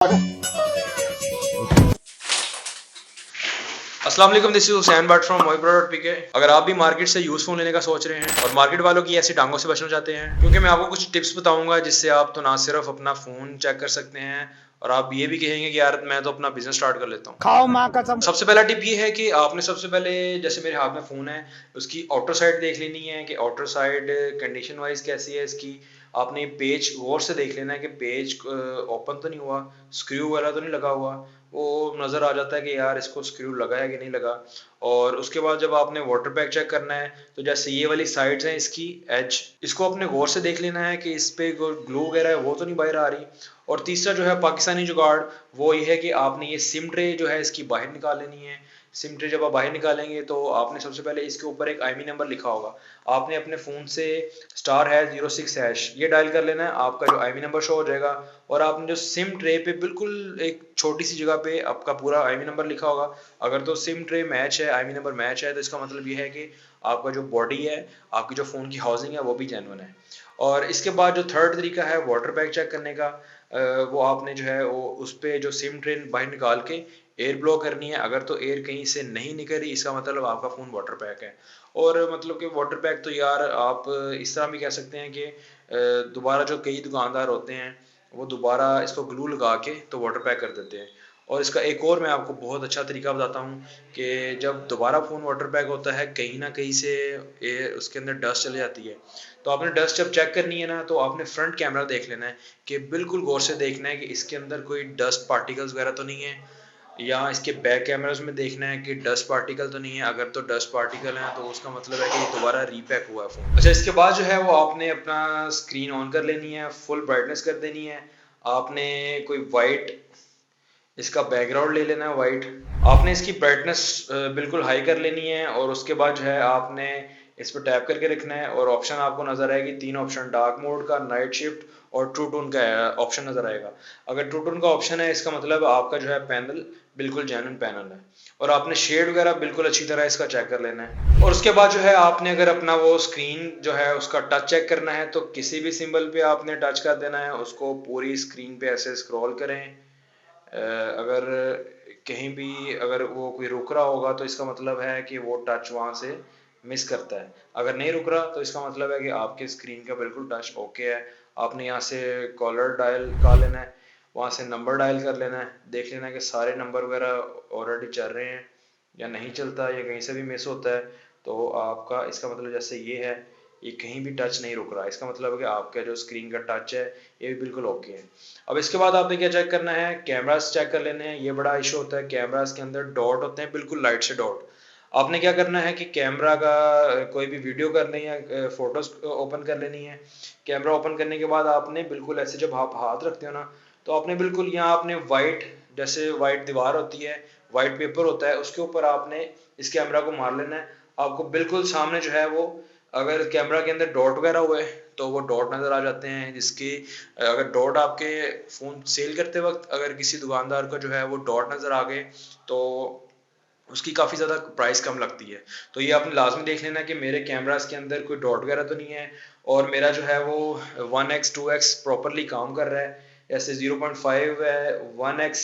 अस्सलाम वालेकुम, this is Hussain but from moipro.pk। अगर आप भी मार्केट से यूज फोन लेने का सोच रहे हैं और मार्केट वालों की ऐसी टांगों से बचना चाहते हैं, क्योंकि मैं आपको कुछ टिप्स बताऊंगा जिससे आप तो ना सिर्फ अपना फोन चेक कर सकते हैं और आप ये भी कहेंगे कि यार मैं तो अपना बिजनेस स्टार्ट कर लेता हूँ। खाओ माँ कसम। सबसे पहला टिप ये है कि आपने सबसे पहले, जैसे मेरे हाथ में फ़ोन है, उसकी आउटर साइड देख लेनी है कि आउटर साइड कंडीशन वाइज कैसी है इसकी। आपने पेज गौर से देख लेना है कि पेज ओपन तो नहीं हुआ, स्क्रू वाला तो नहीं लगा हुआ। वो नज़र आ जाता है कि यार इसको स्क्रू लगा है कि नहीं लगा। और उसके बाद जब आपने वाटर पैक चेक करना है, तो जैसे ये वाली साइड्स हैं इसकी एज, इसको अपने गौर से देख लेना है कि इस पे ग्लू वगैरह है वो तो नहीं बाहर आ रही। और तीसरा जो है पाकिस्तानी जुगाड़, वो ये है कि आपने ये सिम ट्रे जो है इसकी बाहर निकाल लेनी है। सिम ट्रे जब आप बाहर निकालेंगे तो आपने सबसे पहले इसके ऊपर एक आईमी नंबर लिखा होगा, आपने अपने फ़ोन से *#06# ये डायल कर लेना है, आपका जो आईमी नंबर शो हो जाएगा। और आपने जो सिम ट्रे पे बिल्कुल एक छोटी सी जगह पे आपका पूरा आईमी नंबर लिखा होगा। अगर तो सिम ट्रे मैच है, आईमी नंबर मैच है, तो इसका मतलब ये है कि आपका जो बॉडी है, आपकी जो फ़ोन की हाउसिंग है, वो भी जेन्युइन है। और इसके बाद जो थर्ड तरीका है वाटर बैग चेक करने का, वो आपने जो है वो उस पे जो सिम ट्रेन बाहर निकाल के एयर ब्लो करनी है। अगर तो एयर कहीं से नहीं निकल रही, इसका मतलब आपका फ़ोन वाटर पैक है। और मतलब कि वाटर पैक तो यार आप इस तरह भी कह सकते हैं कि दोबारा जो कई दुकानदार होते हैं वो दोबारा इसको ग्लू लगा के तो वाटर पैक कर देते हैं। और इसका एक और मैं आपको बहुत अच्छा तरीका बताता हूँ कि जब दोबारा फ़ोन वाटर पैक होता है, कहीं ना कहीं से एयर उसके अंदर डस्ट चली जाती है। तो आपने डस्ट जब चेक करनी है ना, तो आपने फ्रंट कैमरा देख लेना है कि बिल्कुल गौर से देखना है कि इसके अंदर कोई डस्ट पार्टिकल्स वगैरह तो नहीं है। या इसके बैक कैमरास में देखना है कि डस्ट पार्टिकल तो नहीं है। अगर तो डस्ट पार्टिकल हैं तो उसका मतलब है कि ये दोबारा रीपैक हुआ है फ़ोन। अच्छा, इसके बाद जो है वो आपने अपना स्क्रीन ऑन कर लेनी है, फुल ब्राइटनेस कर देनी है। आपने कोई वाइट इसका बैकग्राउंड ले लेना है वाइट। आपने इसकी ब्राइटनेस बिल्कुल हाई कर लेनी है और उसके बाद जो है आपने इस पर टैप करके रखना है और ऑप्शन आपको नजर आएगी, तीन ऑप्शन, डार्क मोड का, नाइट शिफ्ट और ट्रू टोन का ऑप्शन नजर आएगा। अगर ट्रू टोन का ऑप्शन है, इसका मतलब आपका जो है पैनल बिल्कुल जेन्युइन पैनल है। और आपने शेड वगैरह बिल्कुल अच्छी तरह इसका चेक कर लेना है। और उसके बाद जो है आपने अगर अपना वो स्क्रीन जो है उसका टच चेक करना है, तो किसी भी सिंबल पे आपने टच कर देना है, उसको पूरी स्क्रीन पे ऐसे स्क्रॉल करें। अगर कहीं भी अगर वो कोई रुक रहा होगा तो इसका मतलब है कि वो टच वहाँ से मिस करता है। अगर नहीं रुक रहा तो इसका मतलब है कि आपके स्क्रीन का बिल्कुल टच ओके है। आपने यहाँ से कॉलर डायल कर लेना है, वहाँ से नंबर डायल कर लेना है, देख लेना है कि सारे नंबर वगैरह ऑलरेडी चल रहे हैं या नहीं चलता या कहीं से भी मिस होता है। तो आपका इसका मतलब जैसे ये है, ये कहीं भी टच नहीं रुक रहा, इसका मतलब है कि आपका जो स्क्रीन का टच है ये भी बिल्कुल ओके है। अब इसके बाद आपने क्या चेक करना है, कैमरास चेक कर लेने हैं। ये बड़ा इशू होता है, कैमरास के अंदर डॉट होते हैं, बिल्कुल लाइट से डॉट। आपने क्या करना है कि कैमरा का कोई भी वीडियो करनी है, फोटोज ओपन कर लेनी है। कैमरा ओपन करने के बाद आपने बिल्कुल ऐसे जब आप हाथ रखते हो ना, तो आपने बिल्कुल यहाँ आपने वाइट, जैसे वाइट दीवार होती है, वाइट पेपर होता है, उसके ऊपर आपने इस कैमरा को मार लेना है। आपको बिल्कुल सामने जो है वो, अगर कैमरा के अंदर डॉट वगैरह हुए तो वो डॉट नज़र आ जाते हैं। जिसकी अगर डॉट आपके फ़ोन सेल करते वक्त अगर किसी दुकानदार को जो है वो डॉट नज़र आ गए, तो उसकी काफ़ी ज़्यादा प्राइस कम लगती है। तो ये आपने लाजमी देख लेना कि मेरे कैमरास के अंदर कोई डॉट वगैरह तो नहीं है और मेरा जो है वो 1x 2x प्रॉपरली काम कर रहा है। जैसे 0.5 है, 1x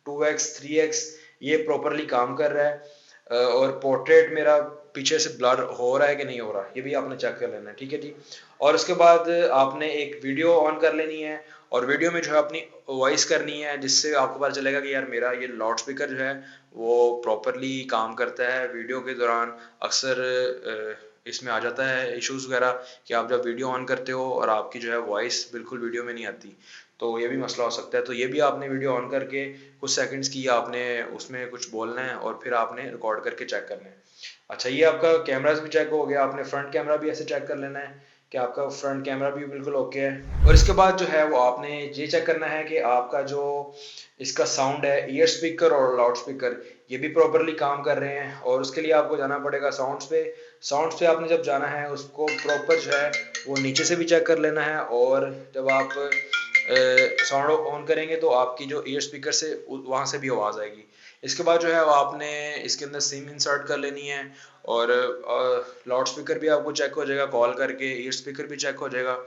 2x 3x ये प्रॉपरली काम कर रहा है। और पोर्ट्रेट मेरा पीछे से ब्लर हो रहा है कि नहीं हो रहा, ये भी आपने चेक कर लेना है, ठीक है जी। और उसके बाद आपने एक वीडियो ऑन कर लेनी है और वीडियो में जो है अपनी वॉइस करनी है, जिससे आपको पता चलेगा कि यार मेरा ये लाउड स्पीकर जो है वो प्रॉपरली काम करता है। वीडियो के दौरान अक्सर इसमें आ जाता है इश्यूज वगैरह कि आप जब वीडियो ऑन करते हो और आपकी जो है वॉइस बिल्कुल वीडियो में नहीं आती, तो ये भी मसला हो सकता है। तो ये भी आपने वीडियो ऑन करके कुछ सेकंड्स की आपने उसमें कुछ बोलना है और फिर आपने रिकॉर्ड करके चेक करना है। अच्छा, ये आपका कैमरास भी चेक हो गया। आपने फ्रंट कैमरा भी ऐसे चेक कर लेना है कि आपका फ्रंट कैमरा भी बिल्कुल ओके है। और इसके बाद जो है वो आपने ये चेक करना है कि आपका जो इसका साउंड है, ईयर स्पीकर और लाउड स्पीकर, ये भी प्रॉपरली काम कर रहे हैं। और उसके लिए आपको जाना पड़ेगा साउंड्स पे। साउंड्स पे आपने जब जाना है उसको प्रॉपर जो है वो नीचे से भी चेक कर लेना है। और जब आप साउंड ऑन करेंगे तो आपकी जो ईयर स्पीकर से वहाँ से भी आवाज़ आएगी। इसके बाद जो है आपने इसके अंदर सिम इंसर्ट कर लेनी है और लाउड स्पीकर भी आपको चेक हो जाएगा कॉल करके, ईयर स्पीकर भी चेक हो जाएगा।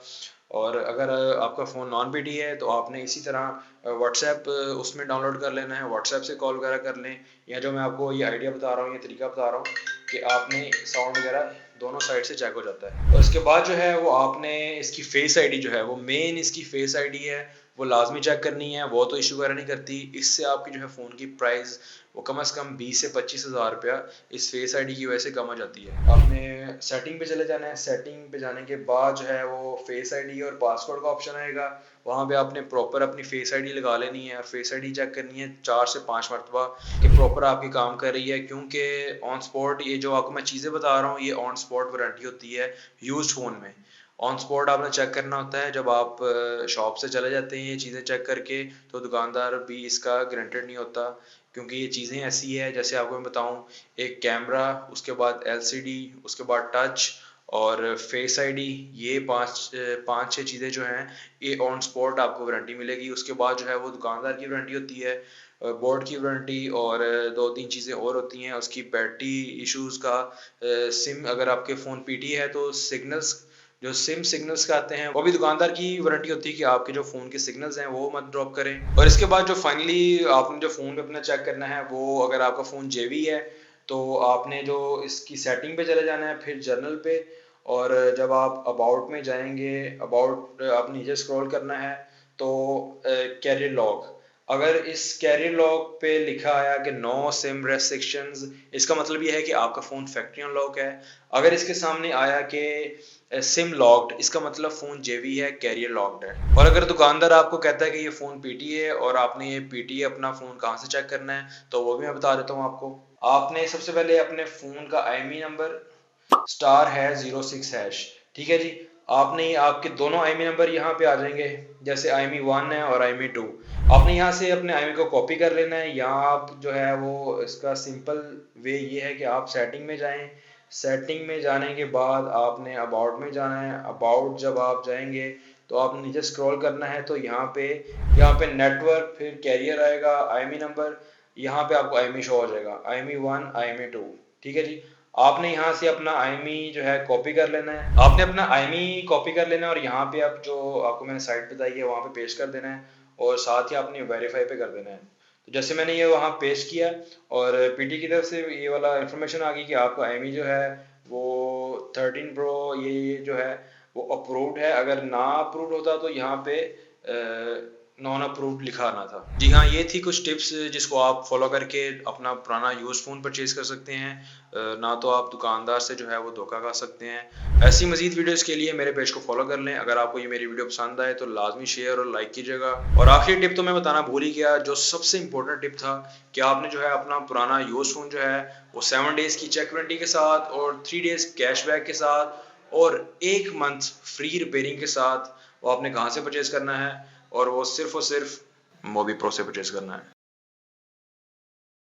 और अगर आपका फ़ोन नॉन पीटी है तो आपने इसी तरह व्हाट्सएप उसमें डाउनलोड कर लेना है, व्हाट्सएप से कॉल वगैरह कर लें, या जो मैं आपको ये आइडिया बता रहा हूँ, ये तरीका बता रहा हूँ कि आपने साउंड वगैरह दोनों साइड से चेक हो जाता है। और उसके बाद जो है वो आपने इसकी फेस आईडी जो है वो मेन इसकी फेस आईडी है वो लाजमी चेक करनी है, वो तो इशू वगैरह नहीं करती। इससे आपकी जो है फ़ोन की प्राइस वो कम से कम 20 से 25 हज़ार रुपया इस फेस आईडी की वजह से कम आ जाती है। आपने सेटिंग पे चले जाना है, सेटिंग पे जाने के बाद जो है वो फेस आईडी और पासवर्ड का ऑप्शन आएगा, वहाँ पे आपने प्रॉपर अपनी फेस आईडी लगा लेनी है और फेस आईडी चेक करनी है 4 से 5 मरतबा कि प्रॉपर आपकी काम कर रही है, क्योंकि ऑन स्पॉट ये जो आपको मैं चीज़ें बता रहा हूँ ये ऑन स्पॉट वारंटी होती है यूज्ड फ़ोन में। ऑन स्पॉट आपने चेक करना होता है, जब आप शॉप से चले जाते हैं ये चीज़ें चेक करके तो दुकानदार भी इसका गारंटेड नहीं होता, क्योंकि ये चीज़ें ऐसी है जैसे आपको मैं बताऊँ, एक कैमरा, उसके बाद एलसीडी, उसके बाद टच और फेस आईडी, ये पाँच छः चीज़ें जो हैं ये ऑन स्पॉट आपको वारंटी मिलेगी। उसके बाद जो है वो दुकानदार की वारंटी होती है, बोर्ड की वारंटी, और दो तीन चीज़ें और होती हैं उसकी बैटरी इश्यूज़ का, सिम अगर आपके फ़ोन पीटी है तो सिग्नल्स, जो सिम सिग्नल्स का आते हैं वो भी दुकानदार की वारंटी होती है कि आपके जो फ़ोन के सिग्नल्स हैं वो मत ड्रॉप करें। और इसके बाद जो फाइनली आपने जो फ़ोन पे अपना चेक करना है, वो अगर आपका फ़ोन जेवी है तो आपने जो इसकी सेटिंग पे चले जाना है, फिर जर्नल पे, और जब आप अबाउट में जाएंगे, अबाउट आप नीचे स्क्रॉल करना है तो कैरियर लॉग, अगर इस कैरियर लॉग पे लिखा आया कि नो सिम रेस्ट्रिक्शंस, इसका मतलब ये है कि आपका फ़ोन फैक्ट्री अनलॉक है। अगर इसके सामने आया कि सिम लॉक्ड, इसका मतलब फ़ोन जेवी है, कैरियर लॉक्ड है। और अगर दुकानदार आपको कहता है कि ये फ़ोन पीटी है और आपने ये पीटी अपना फ़ोन कहाँ से चेक करना है, तो वो भी मैं बता देता हूँ आपको। आपने सबसे पहले अपने फ़ोन का आईएमई नंबर स्टार है 06#, ठीक है जी। आपने आपके दोनों आईएमई नंबर यहाँ पे आ जाएंगे, जैसे आईएमई 1 है और आईएमई 2। आपने यहाँ से अपने आईएमई को कॉपी कर लेना है। यहाँ आप जो है वो इसका सिंपल वे ये है कि आप सेटिंग में जाएं, सेटिंग में जाने के बाद आपने अबाउट में जाना है। अबाउट जब आप जाएंगे तो आपने नीचे स्क्रॉल करना है, तो यहाँ पे नेटवर्क, फिर कैरियर आएगा, आईएमई नंबर, यहाँ पे आपको आईएमई शो हो जाएगा, आईएमई 1, आईएमई 2, ठीक है जी। आपने यहाँ से अपना आईएमई जो है कॉपी कर लेना है, आपने अपना आईएमई कॉपी कर लेना है और यहाँ पे आप जो आपको मैंने साइट बताई है वहाँ पे पेस्ट कर देना है, और साथ ही आपने वेरीफाई पे कर देना है। तो जैसे मैंने ये वहाँ पेस्ट किया और पीटी की तरफ से ये वाला इन्फॉर्मेशन आ गई कि आपका आईएमई जो है वो 13 प्रो ये जो है वो अप्रूव्ड है। अगर ना अप्रूव्ड होता तो यहाँ पे नॉन अप्रूव्ड लिखा आना था। जी हाँ, ये थी कुछ टिप्स जिसको आप फॉलो करके अपना पुराना यूज फ़ोन परचेज कर सकते हैं, ना तो आप दुकानदार से जो है वो धोखा खा सकते हैं। ऐसी मजीद वीडियोस के लिए मेरे पेज को फॉलो कर लें। अगर आपको ये मेरी वीडियो पसंद आए तो लाजमी शेयर और लाइक कीजिएगा। और आखिरी टिप तो मैं बताना भूल ही गया, जो सबसे इंपॉर्टेंट टिप था कि आपने जो है अपना पुराना यूज फ़ोन जो है वो 7 डेज़ की चेक वारंटी के साथ और 3 डेज़ कैशबैक के साथ और 1 मंथ फ्री रिपेयरिंग के साथ वो आपने कहाँ से परचेज करना है, और वो सिर्फ मोबी प्रो से परचेज करना है।